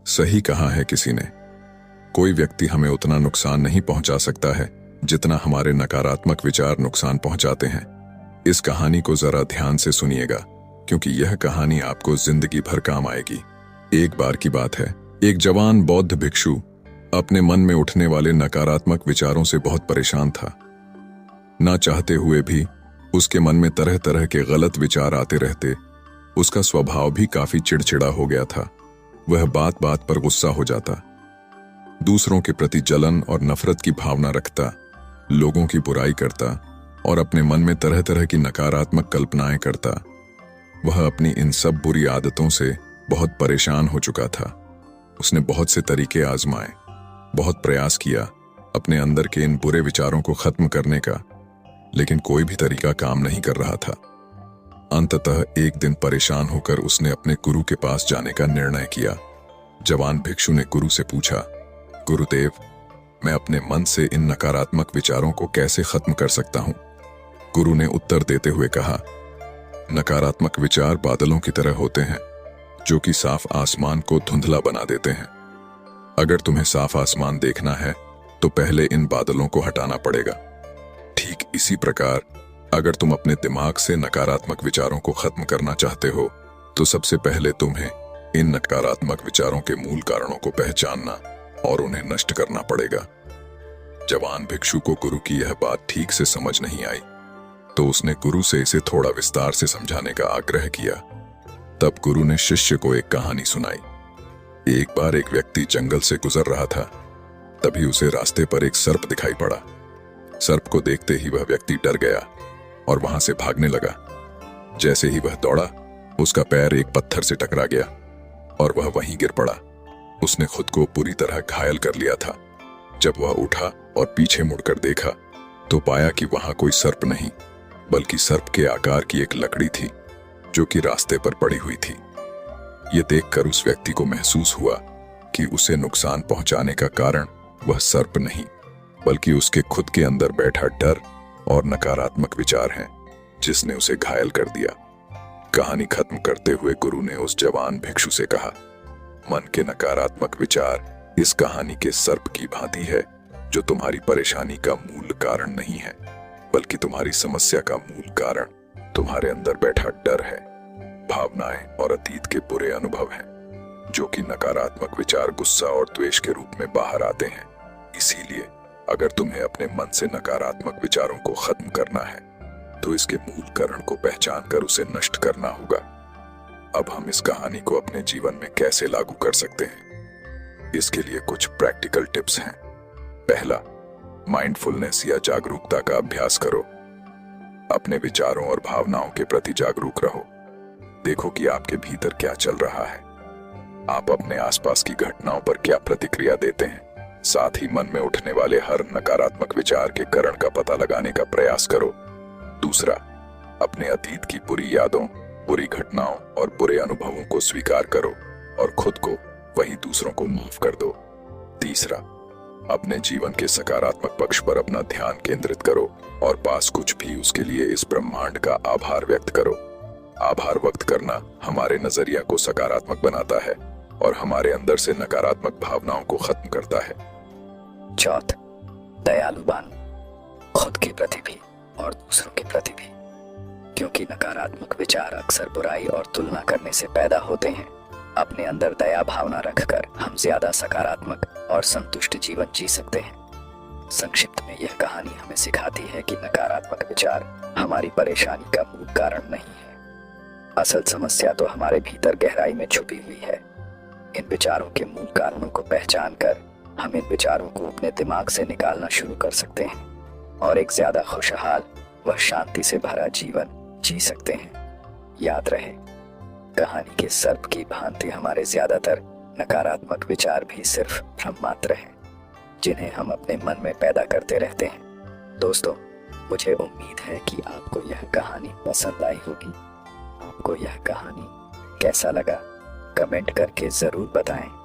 सही कहा है किसी ने, कोई व्यक्ति हमें उतना नुकसान नहीं पहुंचा सकता है जितना हमारे नकारात्मक विचार नुकसान पहुंचाते हैं। इस कहानी को जरा ध्यान से सुनिएगा, क्योंकि यह कहानी आपको जिंदगी भर काम आएगी। एक बार की बात है, एक जवान बौद्ध भिक्षु अपने मन में उठने वाले नकारात्मक विचारों से बहुत परेशान था। ना चाहते हुए भी उसके मन में तरह तरह के गलत विचार आते रहते। उसका स्वभाव भी काफी चिड़चिड़ा हो गया था। वह बात बात पर गुस्सा हो जाता, दूसरों के प्रति जलन और नफरत की भावना रखता, लोगों की बुराई करता और अपने मन में तरह तरह की नकारात्मक कल्पनाएं करता। वह अपनी इन सब बुरी आदतों से बहुत परेशान हो चुका था। उसने बहुत से तरीके आजमाए, बहुत प्रयास किया अपने अंदर के इन बुरे विचारों को खत्म करने का, लेकिन कोई भी तरीका काम नहीं कर रहा था। अंततः एक दिन परेशान होकर उसने अपने गुरु के पास जाने का निर्णय किया। जवान भिक्षु ने गुरु से पूछा, गुरुदेव, मैं अपने मन से इन नकारात्मक विचारों को कैसे खत्म कर सकता हूं? गुरु ने उत्तर देते हुए कहा, नकारात्मक विचार बादलों की तरह होते हैं जो कि साफ आसमान को धुंधला बना देते हैं। अगर तुम्हें साफ आसमान देखना है तो पहले इन बादलों को हटाना पड़ेगा। ठीक इसी प्रकार अगर तुम अपने दिमाग से नकारात्मक विचारों को खत्म करना चाहते हो तो सबसे पहले तुम्हें इन नकारात्मक विचारों के मूल कारणों को पहचानना और उन्हें नष्ट करना पड़ेगा। जवान भिक्षु को गुरु की यह बात ठीक से समझ नहीं आई, तो उसने गुरु से इसे थोड़ा विस्तार से समझाने का आग्रह किया। तब गुरु ने शिष्य को एक कहानी सुनाई। एक बार एक व्यक्ति जंगल से गुजर रहा था, तभी उसे रास्ते पर एक सर्प दिखाई पड़ा। सर्प को देखते ही वह व्यक्ति डर गया और वहां से भागने लगा। जैसे ही वह दौड़ा, उसका पैर एक पत्थर से टकरा गया और वह वहीं गिर पड़ा। उसने खुद को पूरी तरह घायल कर लिया था। जब वह उठा और पीछे मुड़कर देखा तो पाया कि वहां कोई सर्प नहीं, बल्कि सर्प के आकार की एक लकड़ी थी जो कि रास्ते पर पड़ी हुई थी। यह देखकर उस व्यक्ति को महसूस हुआ कि उसे नुकसान पहुंचाने का कारण वह सर्प नहीं, बल्कि उसके खुद के अंदर बैठा डर और नकारात्मक विचार हैं, जिसने उसे घायल कर दिया। कहानी खत्म करते हुए गुरु ने उस जवान भिक्षु से कहा, मन के नकारात्मक विचार इस कहानी के सर्प की भांति है जो तुम्हारी परेशानी का मूल कारण नहीं है, बल्कि तुम्हारी समस्या का मूल कारण तुम्हारे अंदर बैठा डर है, भावनाएं और अतीत के बुरे अनुभव हैं, जो कि नकारात्मक विचार गुस्सा और द्वेष के रूप में बाहर आते हैं। इसीलिए अगर तुम्हें अपने मन से नकारात्मक विचारों को खत्म करना है तो इसके मूल कारण को पहचान कर उसे नष्ट करना होगा। अब हम इस कहानी को अपने जीवन में कैसे लागू कर सकते हैं, इसके लिए कुछ प्रैक्टिकल टिप्स हैं। पहला, माइंडफुलनेस या जागरूकता का अभ्यास करो। अपने विचारों और भावनाओं के प्रति जागरूक रहो। देखो कि आपके भीतर क्या चल रहा है। आप अपने आसपास की घटनाओं पर क्या प्रतिक्रिया देते हैं। साथ ही मन में उठने वाले हर नकारात्मक विचार के कारण का पता लगाने का प्रयास करो। दूसरा, अपने अतीत की बुरी यादों, बुरी घटनाओं और बुरे अनुभवों को स्वीकार करो और खुद को वही दूसरों को माफ कर दो। तीसरा, अपने जीवन के सकारात्मक पक्ष पर अपना ध्यान केंद्रित करो और पास कुछ भी उसके लिए इस ब्रह्मांड का आभार व्यक्त करो। आभार व्यक्त करना हमारे नजरिया को सकारात्मक बनाता है और हमारे अंदर से नकारात्मक भावनाओं को खत्म करता है। चौथ, दयालु बनो, खुद के प्रति भी और दूसरों के प्रति भी, क्योंकि नकारात्मक विचार अक्सर बुराई और तुलना करने से पैदा होते हैं। अपने अंदर दया भावना रखकर हम ज्यादा सकारात्मक और संतुष्ट जीवन जी सकते हैं। संक्षिप्त में यह कहानी हमें सिखाती है कि नकारात्मक विचार हमारी परेशानी का मूल कारण नहीं है। असल समस्या तो हमारे भीतर गहराई में छुपी हुई है। इन विचारों के मूल कारणों को पहचान कर हम इन विचारों को अपने दिमाग से निकालना शुरू कर सकते हैं और एक ज्यादा खुशहाल व शांति से भरा जीवन जी सकते हैं। याद रहे, कहानी के सर्प की भांति हमारे ज्यादातर नकारात्मक विचार भी सिर्फ भ्रम मात्र हैं, जिन्हें हम अपने मन में पैदा करते रहते हैं। दोस्तों, मुझे उम्मीद है कि आपको यह कहानी पसंद आई होगी। आपको यह कहानी कैसा लगा, कमेंट करके जरूर बताएं।